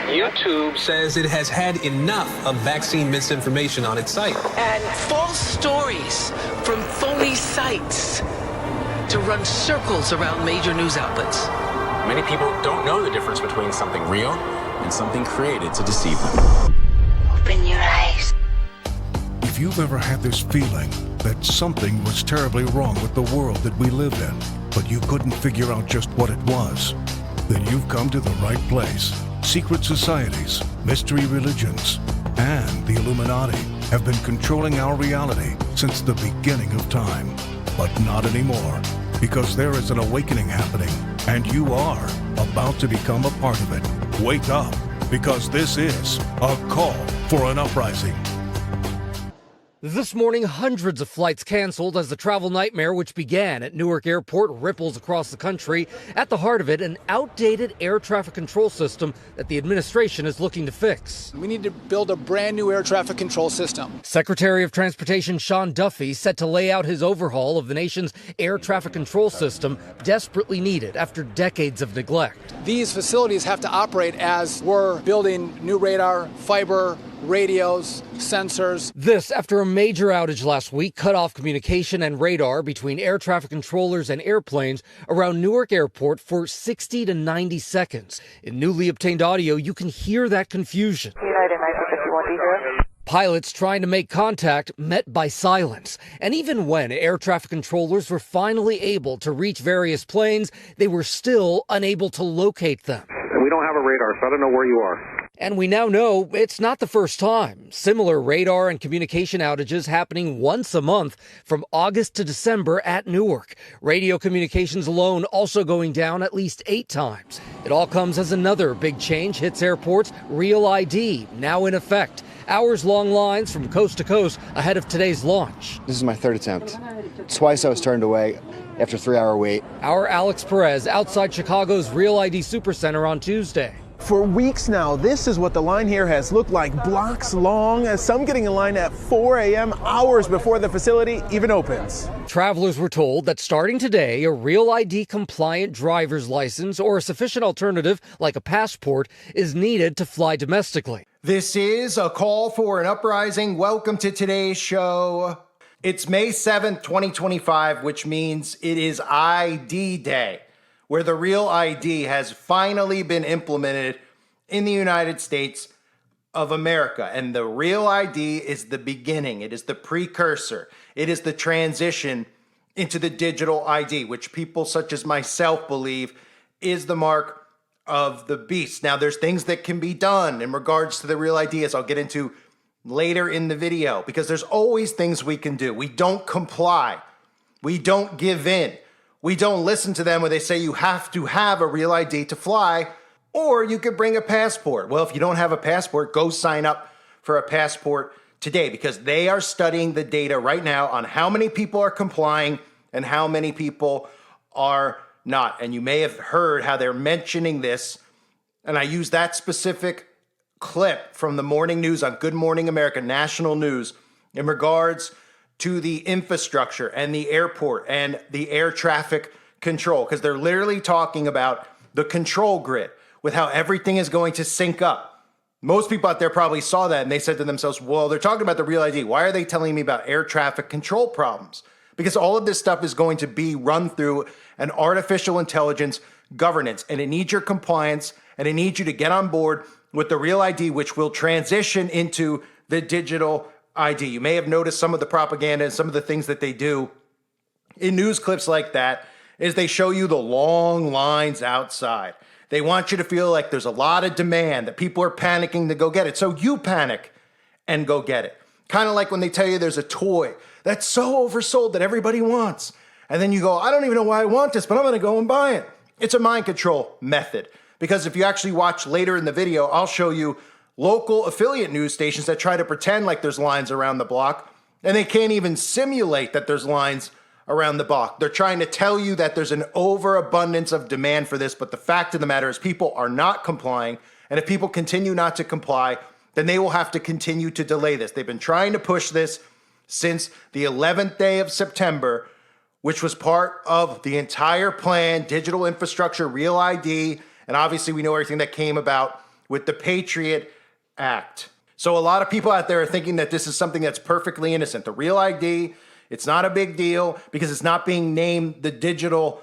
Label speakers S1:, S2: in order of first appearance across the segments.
S1: YouTube says it has had enough of vaccine misinformation on its site.
S2: And false stories from phony sites to run circles around major news outlets.
S3: Many people don't know the difference between something real and something created to deceive them.
S4: Open your eyes.
S5: If you've ever had this feeling that something was terribly wrong with the world that we live in, but you couldn't figure out just what it was, then you've come to the right place. Secret societies, mystery religions, and the Illuminati have been controlling our reality since the beginning of time. But not anymore, because there is an awakening happening, and you are about to become a part of it. Wake up, because this is a call for an uprising.
S6: This morning, hundreds of flights canceled as the travel nightmare which began at Newark Airport ripples across the country. At the heart of it, an outdated air traffic control system that the administration is looking to fix.
S7: We need to build a brand new air traffic control system.
S6: Secretary of Transportation Sean Duffy set to lay out his overhaul of the nation's air traffic control system, desperately needed after decades of neglect.
S7: These facilities have to operate as we're building new radar, fiber, radios, sensors.
S6: This after a major outage last week cut off communication and radar between air traffic controllers and airplanes around Newark Airport for 60 to 90 seconds. In newly obtained audio, you can hear that confusion.
S8: United 951
S6: Pilots trying to make contact met by silence. And even when air traffic controllers were finally able to reach various planes, they were still unable to locate them.
S9: We don't have a radar, so I don't know where you are.
S6: And we now know it's not the first time. Similar radar and communication outages happening once a month from August to December at Newark. Radio communications alone also going down at least 8 times. It all comes as another big change hits airports. Real ID now in effect. Hours-long lines from coast to coast ahead of today's launch.
S10: This is my 3rd attempt. Twice I was turned away after a 3-hour wait.
S6: Our Alex Perez outside Chicago's Real ID Supercenter on Tuesday.
S11: For weeks now, this is what the line here has looked like, blocks long, as some getting in line at 4 a.m., hours before the facility even opens.
S6: Travelers were told that starting today, a Real ID compliant driver's license or a sufficient alternative like a passport is needed to fly domestically.
S12: This is a call for an uprising. Welcome to today's show. It's May 7th, 2025, which means it is ID Day, where the Real ID has finally been implemented in the United States of America. And the Real ID is the beginning. It is the precursor. It is the transition into the digital ID, which people such as myself believe is the mark of the beast. Now, there's things that can be done in regards to the Real ID, as I'll get into later in the video, because there's always things we can do. We don't comply. We don't give in. We don't listen to them when they say you have to have a Real ID to fly, or you could bring a passport. Well, if you don't have a passport, go sign up for a passport today, because they are studying the data right now on how many people are complying and how many people are not. And you may have heard how they're mentioning this, and I use that specific clip from the morning news on Good Morning America, national news, in regards to the infrastructure and the airport and the air traffic control, because they're literally talking about the control grid with how everything is going to sync up. Most people out there probably saw that and they said to themselves, well, they're talking about the Real ID. Why are they telling me about air traffic control problems? Because all of this stuff is going to be run through an artificial intelligence governance, and it needs your compliance, and it needs you to get on board with the Real ID, which will transition into the digital ID. You may have noticed some of the propaganda and some of the things that they do in news clips like that is they show you the long lines outside. They want you to feel like there's a lot of demand, that people are panicking to go get it. So you panic and go get it. Kind of like when they tell you there's a toy that's so oversold that everybody wants. And then you go, I don't even know why I want this, but I'm going to go and buy it. It's a mind control method. Because if you actually watch later in the video, I'll show you local affiliate news stations that try to pretend like there's lines around the block, and they can't even simulate that there's lines around the block. They're trying to tell you that there's an overabundance of demand for this, but the fact of the matter is people are not complying, and if people continue not to comply, then they will have to continue to delay this. They've been trying to push this since the 11th day of September, which was part of the entire plan, digital infrastructure, Real ID, And obviously, we know everything that came about with the Patriot Act. So a lot of people out there are thinking that this is something that's perfectly innocent. The Real ID, it's not a big deal because it's not being named the digital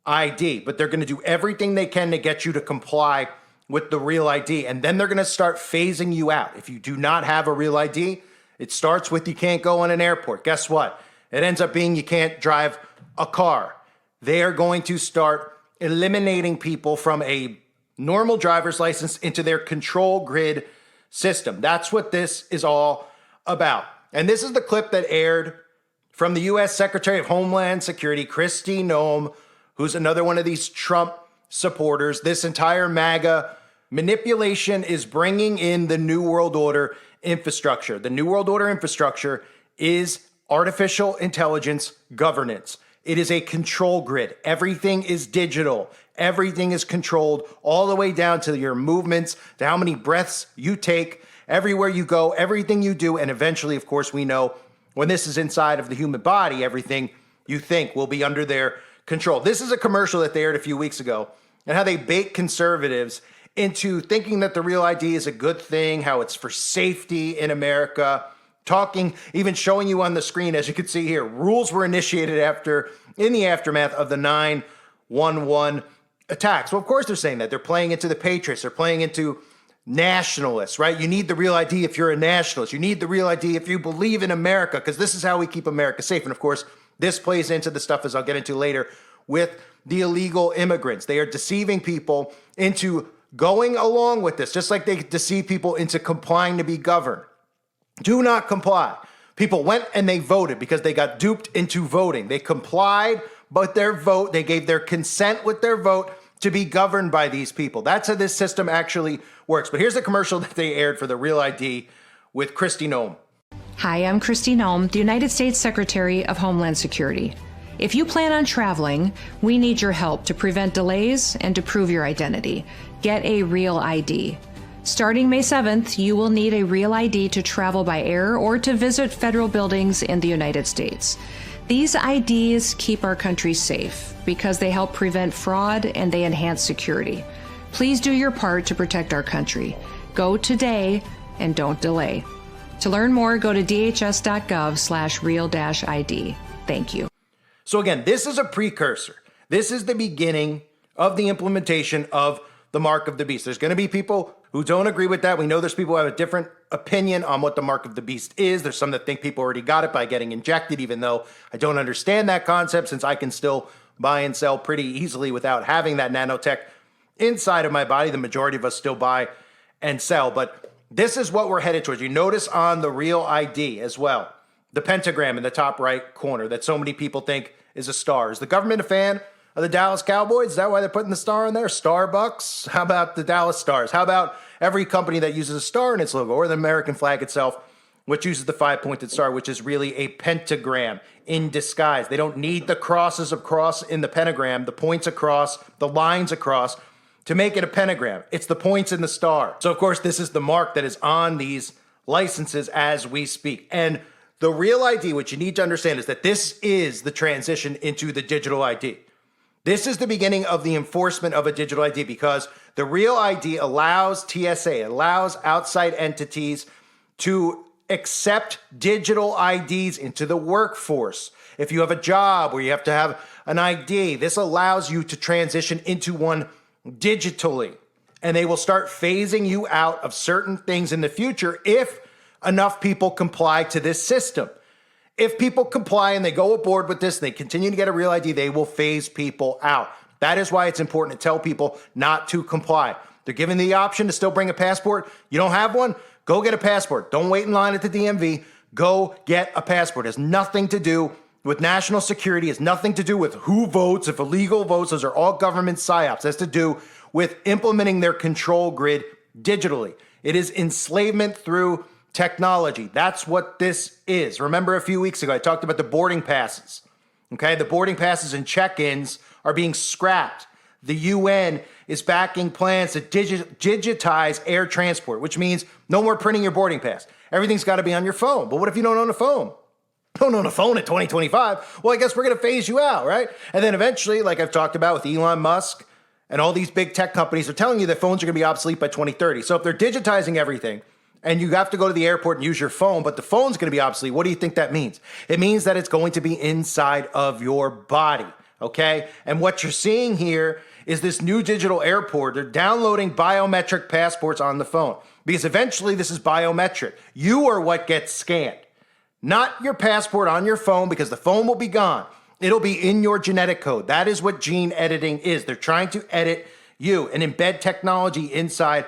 S12: ID, but they're going to do everything they can to get you to comply with the Real ID. And then they're going to start phasing you out. If you do not have a Real ID, it starts with you can't go in an airport. Guess what? It ends up being you can't drive a car. They are going to start eliminating people from a normal driver's license into their control grid system. That's what this is all about. And this is the clip that aired from the U.S. Secretary of Homeland Security, Kristi Noem, who's another one of these Trump supporters. This entire MAGA manipulation is bringing in the New World Order infrastructure. The New World Order infrastructure is artificial intelligence governance. It is a control grid. Everything is digital. Everything is controlled all the way down to your movements, to how many breaths you take, everywhere you go, everything you do. And eventually, of course, we know when this is inside of the human body, everything you think will be under their control. This is a commercial that they aired a few weeks ago and how they bait conservatives into thinking that the Real ID is a good thing, how it's for safety in America. Talking, even showing you on the screen, as you can see here, rules were initiated in the aftermath of the 9/11 attacks. Well, of course they're saying that. They're playing into the patriots. They're playing into nationalists, right? You need the Real ID if you're a nationalist. You need the Real ID if you believe in America, because this is how we keep America safe. And of course, this plays into the stuff, as I'll get into later, with the illegal immigrants. They are deceiving people into going along with this, just like they deceive people into complying to be governed. Do not comply. People went and they voted because they got duped into voting. They complied, but their vote, they gave their consent with their vote to be governed by these people. That's how this system actually works. But here's a commercial that they aired for the Real ID with Kristi Noem.
S13: Hi, I'm Kristi Noem, the United States Secretary of Homeland Security. If you plan on traveling, we need your help to prevent delays and to prove your identity. Get a Real ID. Starting May 7th, you will need a Real ID to travel by air or to visit federal buildings in the United States. These IDs keep our country safe because they help prevent fraud and they enhance security. Please do your part to protect our country. Go today and don't delay. To learn more, go to dhs.gov/real-ID. Thank you.
S12: So again, this is a precursor. This is the beginning of the implementation of the mark of the beast. There's going to be people who don't agree with that. We know there's people who have a different opinion on what the mark of the beast is. There's some that think people already got it by getting injected, even though I don't understand that concept, since I can still buy and sell pretty easily without having that nanotech inside of my body. The majority of us still buy and sell, but this is what we're headed towards. You notice on the Real ID as well, the pentagram in the top right corner that so many people think is a star. Is the government a fan of the Dallas Cowboys? Is that why they're putting the star in there? Starbucks? How about the Dallas Stars? How about every company that uses a star in its logo, or the American flag itself, which uses the 5-pointed star, which is really a pentagram in disguise. They don't need the crosses across in the pentagram, the points across, the lines across, to make it a pentagram. It's the points in the star. So, of course, this is the mark that is on these licenses as we speak. And the Real ID, what you need to understand, is that this is the transition into the digital ID. This is the beginning of the enforcement of a digital ID, because the Real ID allows TSA, allows outside entities to accept digital IDs into the workforce. If you have a job where you have to have an ID, this allows you to transition into one digitally. And they will start phasing you out of certain things in the future if enough people comply to this system. If people comply and they go aboard with this and they continue to get a Real ID, they will phase people out. That is why it's important to tell people not to comply. They're given the option to still bring a passport. You don't have one? Go get a passport. Don't wait in line at the DMV. Go get a passport. It has nothing to do with national security. It has nothing to do with who votes, if illegal votes. Those are all government psyops. It has to do with implementing their control grid digitally. It is enslavement through technology. That's what this is. Remember a few weeks ago, I talked about the boarding passes. Okay, the boarding passes and check-ins are being scrapped. The UN is backing plans to digitize air transport, which means no more printing your boarding pass. Everything's got to be on your phone. But what if you don't own a phone? Don't own a phone in 2025. Well, I guess we're going to phase you out, right? And then eventually, like I've talked about with Elon Musk And all these big tech companies are telling you that phones are going to be obsolete by 2030. So if they're digitizing everything and you have to go to the airport and use your phone, but the phone's going to be obsolete, what do you think that means? It means that it's going to be inside of your body, okay? And what you're seeing here is this new digital airport. They're downloading biometric passports on the phone because eventually this is biometric. You are what gets scanned, not your passport on your phone, because the phone will be gone. It'll be in your genetic code. That is what gene editing is. They're trying to edit you and embed technology inside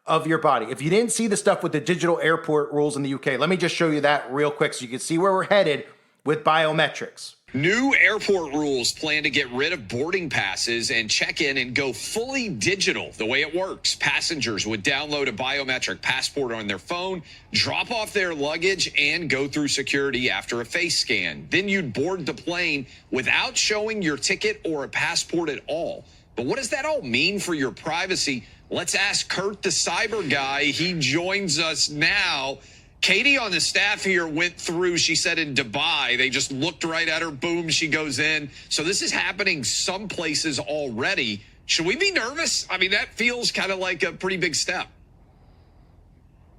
S12: of your body. If you didn't see the stuff with the digital airport rules in the UK, let me just show you that real quick so you can see where we're headed with biometrics.
S14: New airport rules plan to get rid of boarding passes and check in and go fully digital. The way it works, passengers would download a biometric passport on their phone, drop off their luggage, and go through security after a face scan. Then you'd board the plane without showing your ticket or a passport at all. But what does that all mean for your privacy? Let's ask Kurt, the cyber guy. He joins us now. Katie on the staff here went through, she said in Dubai, they just looked right at her, boom, she goes in. So this is happening some places already. Should we be nervous? I mean, that feels kind of like a pretty big step.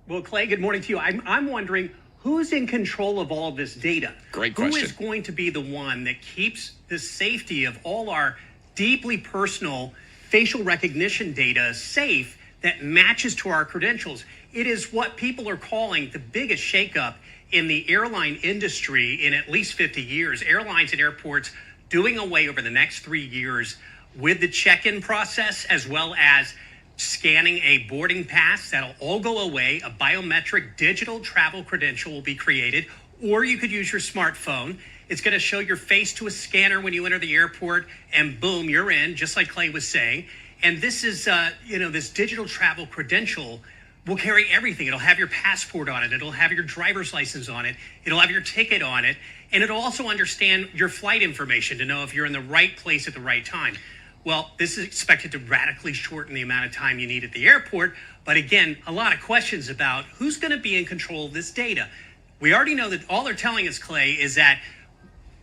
S15: Well, Clay, good morning to you. I'm wondering who's in control of all of this data?
S14: Great question.
S15: Who is going to be the one that keeps the safety of all our deeply personal facial recognition data safe that matches to our credentials? It is what people are calling the biggest shakeup in the airline industry in at least 50 years. Airlines and airports doing away over the next 3 years with the check-in process, as well as scanning a boarding pass. That'll all go away. A biometric digital travel credential will be created, or you could use your smartphone. It's going to show your face to a scanner when you enter the airport, and boom, you're in, just like Clay was saying. And this is, this digital travel credential will carry everything. It'll have your passport on it. It'll have your driver's license on it. It'll have your ticket on it. And it'll also understand your flight information to know if you're in the right place at the right time. Well, this is expected to radically shorten the amount of time you need at the airport. But again, a lot of questions about who's going to be in control of this data. We already know that all they're telling us, Clay, is that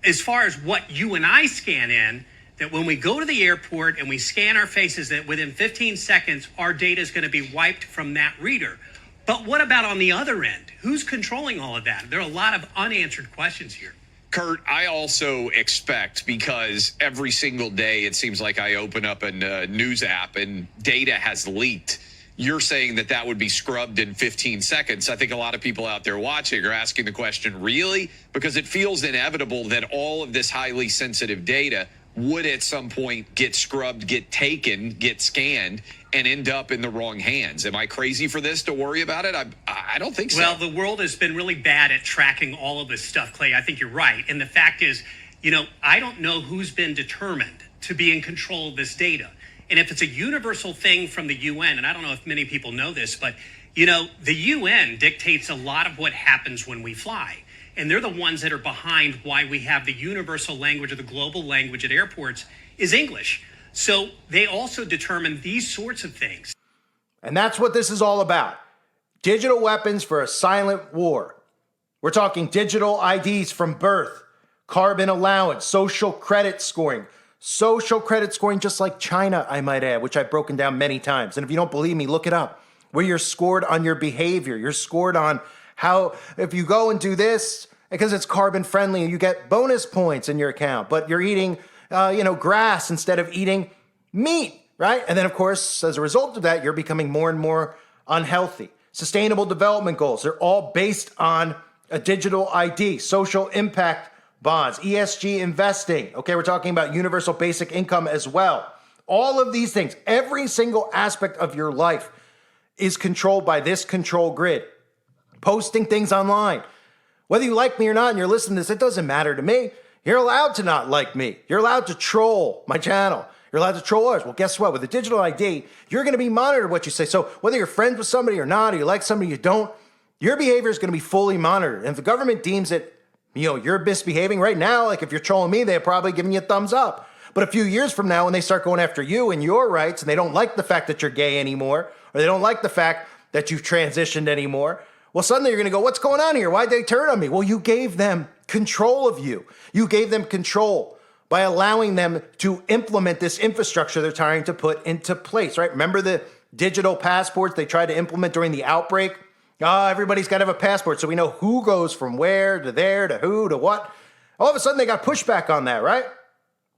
S15: as far as what you and I scan in, that when we go to the airport and we scan our faces, that within 15 seconds, our data is going to be wiped from that reader. But what about on the other end? Who's controlling all of that? There are a lot of unanswered questions here.
S14: Kurt, I also expect, because every single day it seems like I open up a news app and data has leaked. You're saying that that would be scrubbed in 15 seconds. I think a lot of people out there watching are asking the question, really? Because it feels inevitable that all of this highly sensitive data would at some point get scrubbed, get taken, get scanned, and end up in the wrong hands. Am I crazy for this to worry about it? I don't think so.
S15: Well, the world has been really bad at tracking all of this stuff, Clay. I think you're right. And the fact is, I don't know who's been determined to be in control of this data. And if it's a universal thing from the UN, and I don't know if many people know this, but, the UN dictates a lot of what happens when we fly. And they're the ones that are behind why we have the universal language or the global language at airports is English. So they also determine these sorts of things.
S12: And that's what this is all about. Digital weapons for a silent war. We're talking digital IDs from birth, carbon allowance, social credit scoring. Social credit scoring just like China, I might add, which I've broken down many times. And if you don't believe me, look it up. Where you're scored on your behavior. You're scored on how, if you go and do this, because it's carbon friendly, you get bonus points in your account, but you're eating, grass instead of eating meat, right? And then, of course, as a result of that, you're becoming more and more unhealthy. Sustainable development goals, they're all based on a digital ID, social impact bonds, ESG investing. Okay, we're talking about universal basic income as well. All of these things, every single aspect of your life is controlled by this control grid. Posting things online. Whether you like me or not and you're listening to this, it doesn't matter to me. You're allowed to not like me. You're allowed to troll my channel. You're allowed to troll ours. Well, guess what? With a digital ID, you're going to be monitored what you say. So whether you're friends with somebody or not, or you like somebody you don't, your behavior is going to be fully monitored. And if the government deems it, you're misbehaving right now, like if you're trolling me, they're probably giving you a thumbs up. But a few years from now, when they start going after you and your rights, and they don't like the fact that you're gay anymore, or they don't like the fact that you've transitioned anymore, well, suddenly you're going to go, what's going on here? Why'd they turn on me? Well, you gave them control of you. You gave them control by allowing them to implement this infrastructure they're trying to put into place, right? Remember the digital passports they tried to implement during the outbreak? Everybody's got to have a passport so we know who goes from where to there to who to what. All of a sudden, they got pushback on that, right?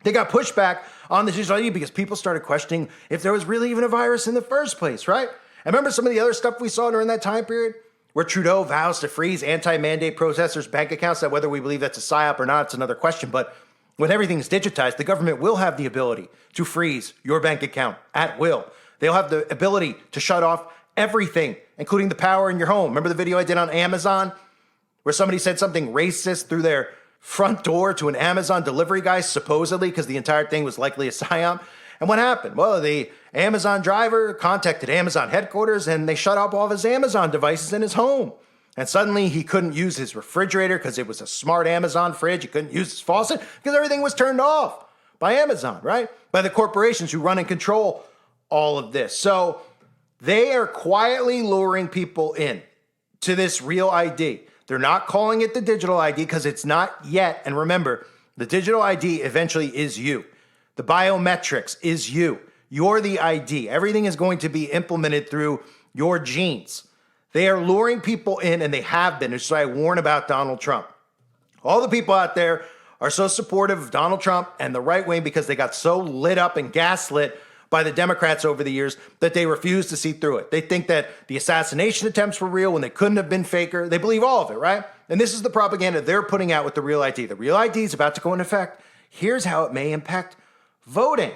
S12: They got pushback on the digital ID because people started questioning if there was really even a virus in the first place, right? And remember some of the other stuff we saw during that time period where Trudeau vows to freeze anti-mandate protesters' bank accounts? That whether we believe that's a psyop or not, it's another question. But when everything's digitized, the government will have the ability to freeze your bank account at will. They'll have the ability to shut off everything, including the power in your home. Remember the video I did on Amazon where somebody said something racist through their front door to an Amazon delivery guy, supposedly, because the entire thing was likely a psyop? And what happened? Well, the Amazon driver contacted Amazon headquarters and they shut off all of his Amazon devices in his home. And suddenly he couldn't use his refrigerator because it was a smart Amazon fridge. He couldn't use his faucet because everything was turned off by Amazon, right? By the corporations who run and control all of this. So they are quietly luring people in to this real ID. They're not calling it the digital ID because it's not yet. And remember, the digital ID eventually is you. The biometrics is you. You're the ID. Everything is going to be implemented through your genes. They are luring people in, and they have been. So I warn about Donald Trump. All the people out there are so supportive of Donald Trump and the right wing because they got so lit up and gaslit by the Democrats over the years that they refuse to see through it. They think that the assassination attempts were real when they couldn't have been faker. They believe all of it, right? And this is the propaganda they're putting out with the real ID. The real ID is about to go into effect. Here's how it may impact voting.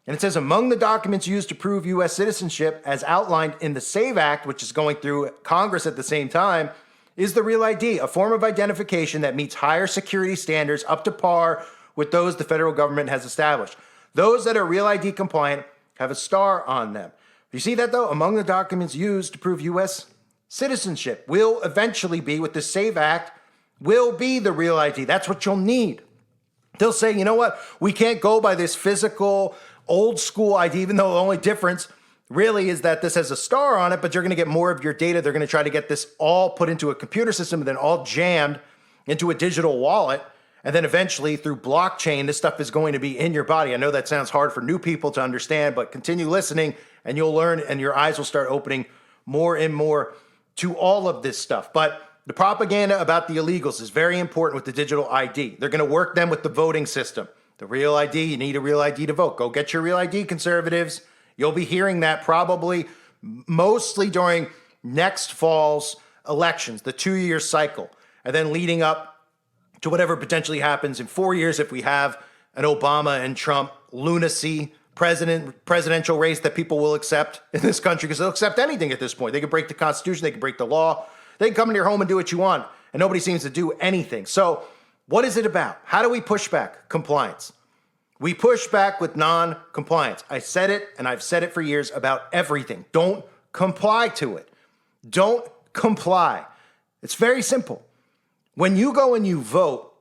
S12: And it says, among the documents used to prove U.S. citizenship, as outlined in the SAVE Act, which is going through Congress at the same time, is the real ID, a form of identification that meets higher security standards up to par with those the federal government has established. Those that are real ID compliant have a star on them. You see that, though? Among the documents used to prove U.S. citizenship will eventually be, with the SAVE Act, will be the real ID. That's what you'll need. They'll say, you know what? We can't go by this physical, old school ID, even though the only difference really is that this has a star on it, but you're going to get more of your data. They're going to try to get this all put into a computer system and then all jammed into a digital wallet. And then eventually through blockchain, this stuff is going to be in your body. I know that sounds hard for new people to understand, but continue listening and you'll learn and your eyes will start opening more and more to all of this stuff. But the propaganda about the illegals is very important with the digital ID. They're going to work them with the voting system. The real ID, you need a real ID to vote. Go get your real ID, conservatives. You'll be hearing that probably mostly during next fall's elections, the 2-year cycle, and then leading up to whatever potentially happens in 4 years if we have an Obama and Trump lunacy presidential race that people will accept in this country, because they'll accept anything at this point. They can break the Constitution, they can break the law, they can come into your home and do what you want, and nobody seems to do anything. So what is it about? How do we push back compliance? We push back with non-compliance. I said it, and I've said it for years about everything. Don't comply to it. Don't comply. It's very simple. When you go and you vote,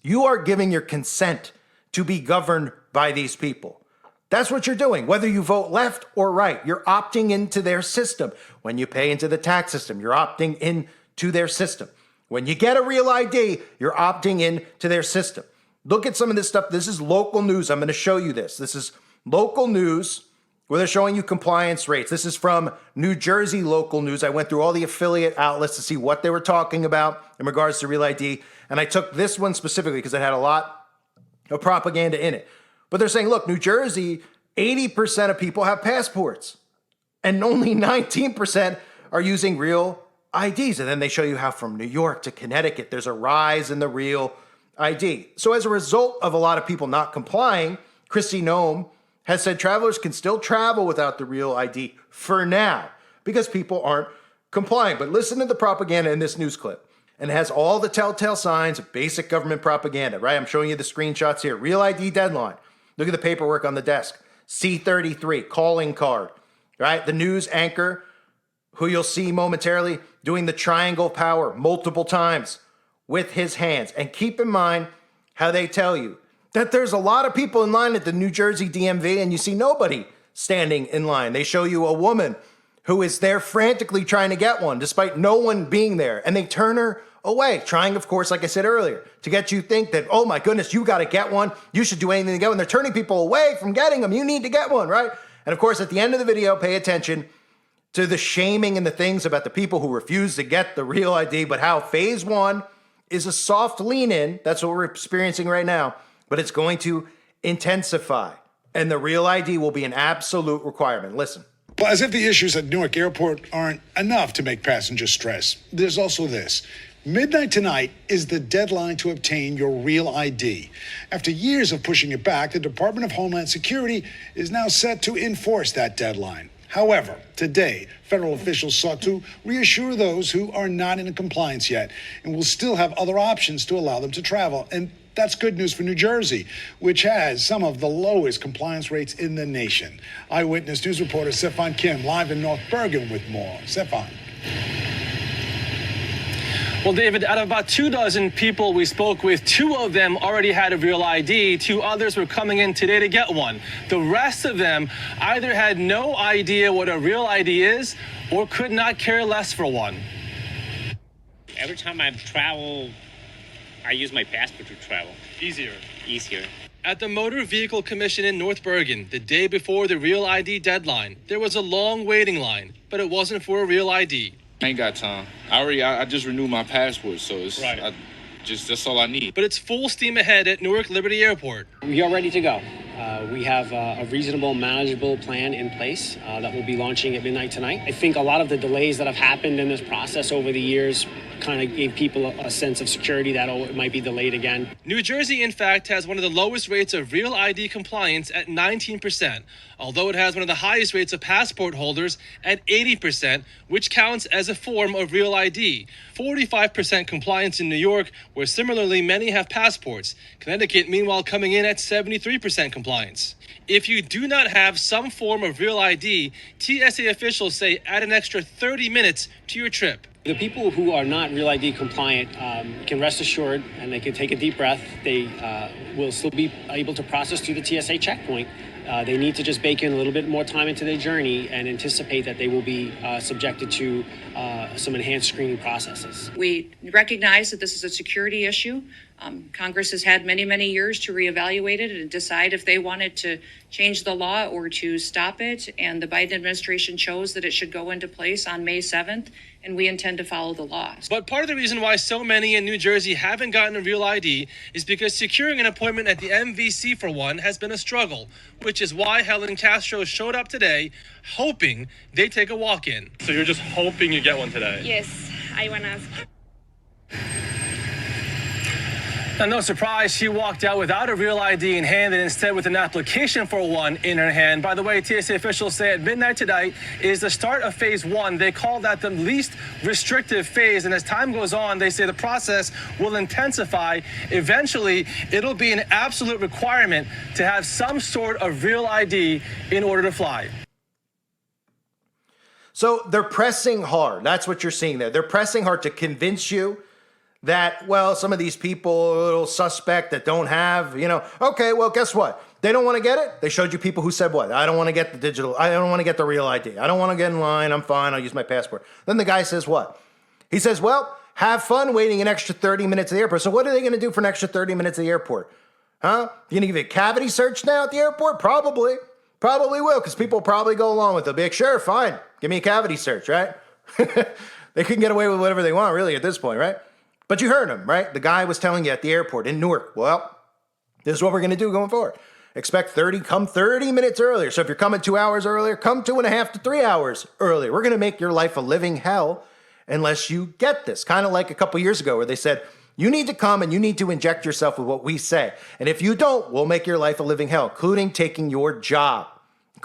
S12: you are giving your consent to be governed by these people. That's what you're doing. Whether you vote left or right, you're opting into their system. When you pay into the tax system, you're opting into their system. When you get a real ID, you're opting into their system. Look at some of this stuff. This is local news. I'm going to show you this. This is local news where they're showing you compliance rates. This is from New Jersey local news. I went through all the affiliate outlets to see what they were talking about in regards to real ID. And I took this one specifically because it had a lot of propaganda in it. But they're saying, look, New Jersey, 80% of people have passports and only 19% are using real IDs. And then they show you how from New York to Connecticut, there's a rise in the real ID. So as a result of a lot of people not complying, Kristi Noem has said travelers can still travel without the real ID for now because people aren't complying. But listen to the propaganda in this news clip. And it has all the telltale signs of basic government propaganda, right? I'm showing you the screenshots here. Real ID deadline. Look at the paperwork on the desk. C-33, calling card, right? The news anchor, who you'll see momentarily, doing the triangle power multiple times with his hands. And keep in mind how they tell you that there's a lot of people in line at the New Jersey DMV and you see nobody standing in line. They show you a woman who is there frantically trying to get one despite no one being there. And they turn her away, trying, of course, like I said earlier, to get you to think that, oh my goodness, you got to get one. You should do anything to get one. They're turning people away from getting them. You need to get one, right? And of course, at the end of the video, pay attention to the shaming and the things about the people who refuse to get the real ID, but how phase one is a soft lean in. That's what we're experiencing right now, but it's going to intensify. And the real ID will be an absolute requirement. Listen.
S16: Well, as if the issues at Newark Airport aren't enough to make passengers stress, there's also this. Midnight tonight is the deadline to obtain your real ID. After years of pushing it back, the Department of Homeland Security is now set to enforce that deadline. However, today, federal officials sought to reassure those who are not in compliance yet and will still have other options to allow them to travel. And that's good news for New Jersey, which has some of the lowest compliance rates in the nation. Eyewitness News reporter Stefan Kim live in North Bergen with more. Stefan.
S17: Well, David, out of about 24 people we spoke with, 2 of them already had a real ID. 2 others were coming in today to get one. The rest of them either had no idea what a real ID is or could not care less for one.
S18: Every time I travel, I use my passport to travel.
S17: Easier.
S18: At
S17: the Motor Vehicle Commission in North Bergen, the day before the real ID deadline, there was a long waiting line, but it wasn't for a real ID.
S19: I ain't got time. I just renewed my passport, so it's
S17: right.
S19: That's all I need.
S17: But it's full steam ahead at Newark Liberty Airport.
S20: We are ready to go. We have a reasonable, manageable plan in place that will be launching at midnight tonight. I think a lot of the delays that have happened in this process over the years kind of gave people a sense of security that it might be delayed again.
S17: New Jersey, in fact, has one of the lowest rates of real ID compliance at 19%, although it has one of the highest rates of passport holders at 80%, which counts as a form of real ID. 45% compliance in New York, where similarly many have passports. Connecticut, meanwhile, coming in at 73% compliance. If you do not have some form of real ID, TSA officials say add an extra 30 minutes to your trip.
S20: The people who are not Real ID compliant can rest assured, and they can take a deep breath. They will still be able to process through the TSA checkpoint. They need to just bake in a little bit more time into their journey and anticipate that they will be subjected to some enhanced screening processes.
S21: We recognize that this is a security issue. Congress has had many, many years to reevaluate it and decide if they wanted to change the law or to stop it. And the Biden administration chose that it should go into place on May 7th, and we intend to follow the law.
S17: But part of the reason why so many in New Jersey haven't gotten a real ID is because securing an appointment at the MVC for one has been a struggle, which is why Helen Castro showed up today, hoping they take a walk-in.
S22: So you're just hoping you get one today?
S23: Yes, I want to ask.
S17: Now, no surprise, she walked out without a real ID in hand and instead with an application for one in her hand. By the way, TSA officials say at midnight tonight is the start of phase one. They call that the least restrictive phase. And as time goes on, they say the process will intensify. Eventually, it'll be an absolute requirement to have some sort of real ID in order to fly.
S12: So they're pressing hard. That's what you're seeing there. They're pressing hard to convince you that, well, some of these people are a little suspect that don't have, okay, well, guess what? They don't want to get it. They showed you people who said what? I don't want to get the digital. I don't want to get the real ID. I don't want to get in line. I'm fine. I'll use my passport. Then the guy says what? He says, well, have fun waiting an extra 30 minutes at the airport. So what are they going to do for an extra 30 minutes at the airport? Huh? You going to give you a cavity search now at the airport? Probably. Probably will, because people will probably go along with it. They'll be like, sure, fine. Give me a cavity search, right? They can get away with whatever they want, really, at this point, right? But you heard him, right? The guy was telling you at the airport in Newark, well, this is what we're going to do going forward. Expect come 30 minutes earlier. So if you're coming 2 hours earlier, come 2.5 to 3 hours earlier. We're going to make your life a living hell unless you get this. Kind of like a couple years ago where they said, you need to come and you need to inject yourself with what we say. And if you don't, we'll make your life a living hell, including taking your job.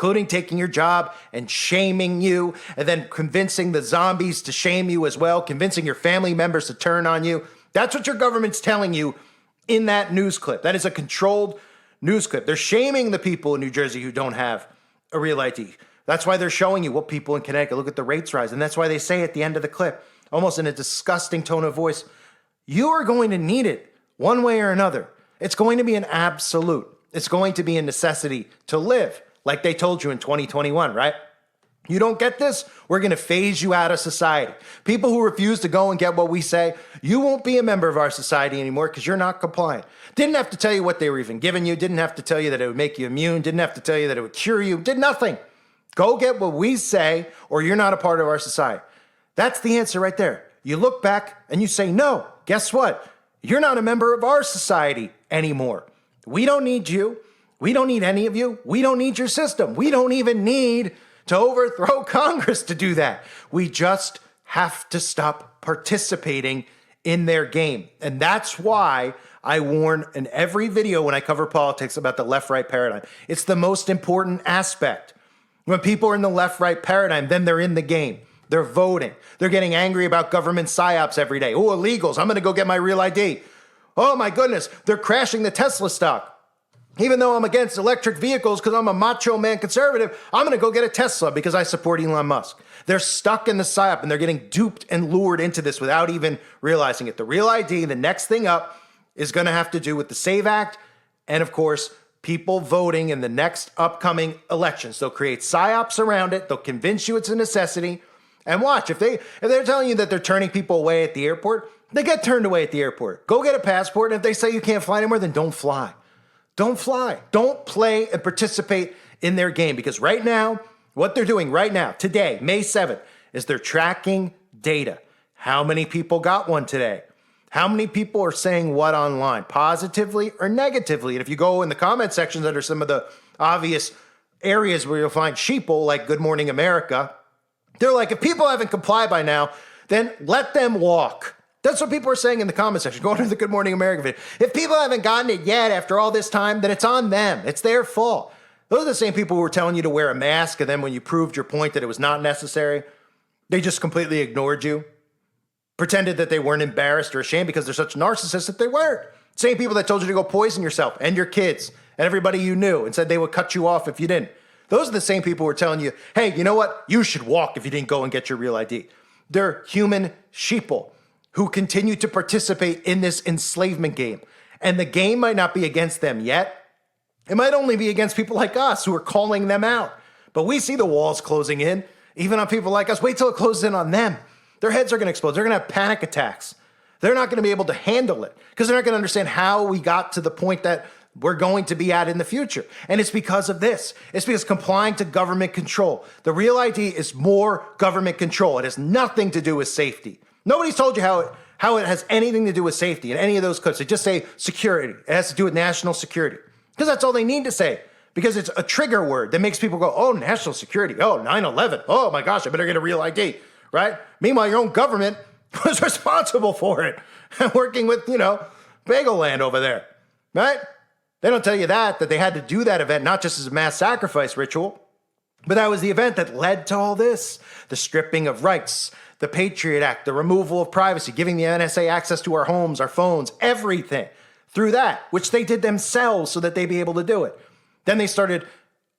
S12: And shaming you, and then convincing the zombies to shame you as well, convincing your family members to turn on you. That's what your government's telling you in that news clip. That is a controlled news clip. They're shaming the people in New Jersey who don't have a real ID. That's why they're showing you what people in Connecticut, look at the rates rise. And that's why they say at the end of the clip, almost in a disgusting tone of voice, you are going to need it one way or another. It's going to be an absolute. It's going to be a necessity to live. Like they told you in 2021, right? You don't get this? We're going to phase you out of society. People who refuse to go and get what we say, you won't be a member of our society anymore because you're not compliant. Didn't have to tell you what they were even giving you. Didn't have to tell you that it would make you immune. Didn't have to tell you that it would cure you. Did nothing. Go get what we say or you're not a part of our society. That's the answer right there. You look back and you say, no, guess what? You're not a member of our society anymore. We don't need you. We don't need any of you. We don't need your system. We don't even need to overthrow Congress to do that. We just have to stop participating in their game. And that's why I warn in every video when I cover politics about the left-right paradigm. It's the most important aspect. When people are in the left-right paradigm, then they're in the game. They're voting. They're getting angry about government psyops every day. Oh, illegals. I'm going to go get my real ID. Oh, my goodness. They're crashing the Tesla stock. Even though I'm against electric vehicles because I'm a macho man conservative, I'm going to go get a Tesla because I support Elon Musk. They're stuck in the psyop and they're getting duped and lured into this without even realizing it. The real ID, the next thing up, is going to have to do with the SAVE Act and, of course, people voting in the next upcoming elections. They'll create psyops around it. They'll convince you it's a necessity. And watch, if they're telling you that they're turning people away at the airport, they get turned away at the airport. Go get a passport, and if they say you can't fly anymore, then don't fly. Don't fly. Don't play and participate in their game because right now, what they're doing right now, today, May 7th, is they're tracking data. How many people got one today? How many people are saying what online, positively or negatively? And if you go in the comment sections under some of the obvious areas where you'll find sheeple like Good Morning America, they're like, if people haven't complied by now, then let them walk. That's what people are saying in the comment section. Go to the Good Morning America video. If people haven't gotten it yet after all this time, then it's on them. It's their fault. Those are the same people who were telling you to wear a mask, and then when you proved your point that it was not necessary, they just completely ignored you, pretended that they weren't embarrassed or ashamed because they're such narcissists that they weren't. Same people that told you to go poison yourself and your kids and everybody you knew and said they would cut you off if you didn't. Those are the same people who are telling you, hey, you know what? You should walk if you didn't go and get your real ID. They're human sheeple who continue to participate in this enslavement game. And the game might not be against them yet. It might only be against people like us who are calling them out. But we see the walls closing in, even on people like us. Wait till it closes in on them. Their heads are going to explode. They're going to have panic attacks. They're not going to be able to handle it because they're not going to understand how we got to the point that we're going to be at in the future. And it's because of this. It's because complying to government control. The real ID is more government control. It has nothing to do with safety. Nobody's told you how it has anything to do with safety in any of those clips. They just say security. It has to do with national security because that's all they need to say because it's a trigger word that makes people go, oh, national security. Oh, 9/11. Oh, my gosh, I better get a real ID, right? Meanwhile, your own government was responsible for it and working with, Bagel Land over there, right? They don't tell you that they had to do that event, not just as a mass sacrifice ritual, but that was the event that led to all this. The stripping of rights, the Patriot Act, the removal of privacy, giving the NSA access to our homes, our phones, everything through that, which they did themselves so that they'd be able to do it. Then they started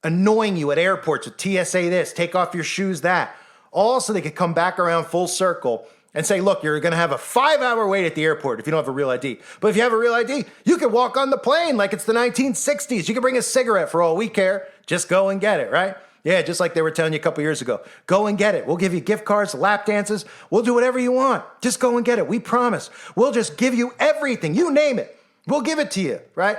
S12: annoying you at airports with TSA this, take off your shoes that, all so they could come back around full circle and say, look, you're going to have a 5-hour wait at the airport if you don't have a real ID. But if you have a real ID, you can walk on the plane like it's the 1960s. You can bring a cigarette for all we care. Just go and get it, right? Yeah, just like they were telling you a couple years ago. Go and get it. We'll give you gift cards, lap dances. We'll do whatever you want. Just go and get it. We promise. We'll just give you everything. You name it. We'll give it to you, right?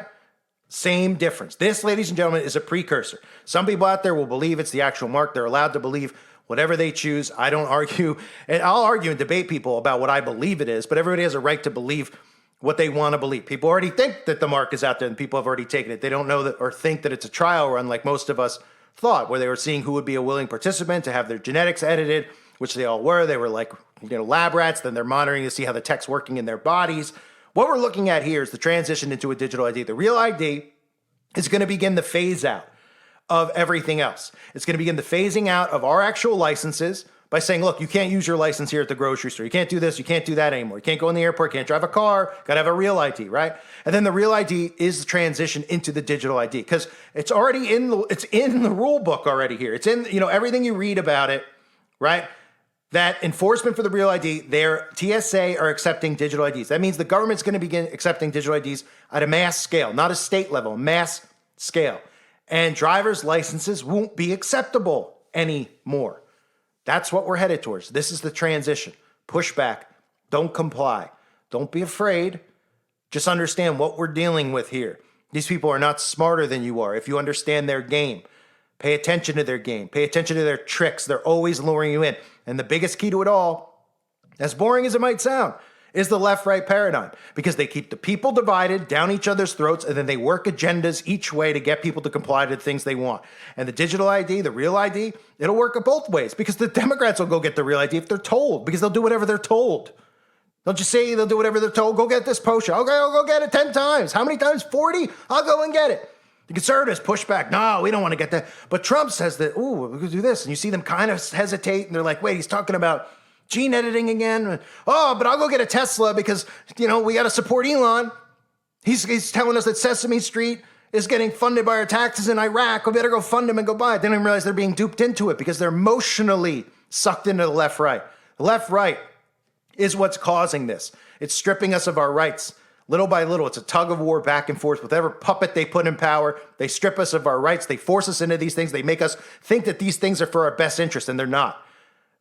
S12: Same difference. This, ladies and gentlemen, is a precursor. Some people out there will believe it's the actual mark. They're allowed to believe whatever they choose. I don't argue, and I'll argue and debate people about what I believe it is, but everybody has a right to believe what they want to believe. People already think that the mark is out there and people have already taken it. They don't know that or think that it's a trial run like most of us thought, where they were seeing who would be a willing participant to have their genetics edited, which they all were. They were like, lab rats. Then they're monitoring to see how the tech's working in their bodies. What we're looking at here is the transition into a digital ID. The real ID is going to begin the phase out of everything else. It's going to begin the phasing out of our actual licenses by saying, look, you can't use your license here at the grocery store. You can't do this. You can't do that anymore. You can't go in the airport. Can't drive a car. Got to have a real ID, right? And then the real ID is the transition into the digital ID because it's already it's in the rule book already here. It's in, everything you read about it, right? That enforcement for the real ID, their TSA are accepting digital IDs. That means the government's going to begin accepting digital IDs at a mass scale, not a state level, mass scale. And driver's licenses won't be acceptable anymore. That's what we're headed towards. This is the transition. Push back. Don't comply. Don't be afraid. Just understand what we're dealing with here. These people are not smarter than you are. If you understand their game, pay attention to their game. Pay attention to their tricks. They're always luring you in. And the biggest key to it all, as boring as it might sound, is the left-right paradigm, because they keep the people divided down each other's throats, and then they work agendas each way to get people to comply to the things they want. And the digital ID, the real ID, it'll work both ways, because the Democrats will go get the real ID if they're told, because they'll do whatever they're told. Don't you see? They'll do whatever they're told. Go get this potion. Okay, I'll go get it 10 times. How many times? 40? I'll go and get it. The conservatives push back. No, we don't want to get that. But Trump says that, ooh, we could do this. And you see them kind of hesitate, and they're like, wait, he's talking about gene editing again. Oh, but I'll go get a Tesla because, we got to support Elon. He's telling us that Sesame Street is getting funded by our taxes in Iraq. We better go fund him and go buy it. They don't even realize they're being duped into it because they're emotionally sucked into the left-right. The left-right is what's causing this. It's stripping us of our rights. Little by little, it's a tug of war back and forth. With every puppet they put in power, they strip us of our rights. They force us into these things. They make us think that these things are for our best interest, and they're not.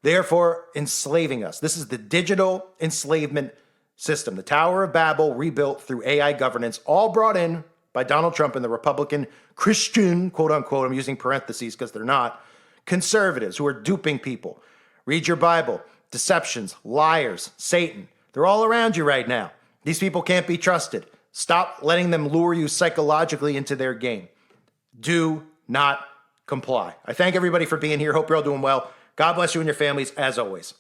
S12: Therefore, enslaving us. This is the digital enslavement system. The Tower of Babel rebuilt through AI governance, all brought in by Donald Trump and the Republican Christian, quote unquote, I'm using parentheses because they're not, conservatives who are duping people. Read your Bible. Deceptions, liars, Satan. They're all around you right now. These people can't be trusted. Stop letting them lure you psychologically into their game. Do not comply. I thank everybody for being here. Hope you're all doing well. God bless you and your families, as always.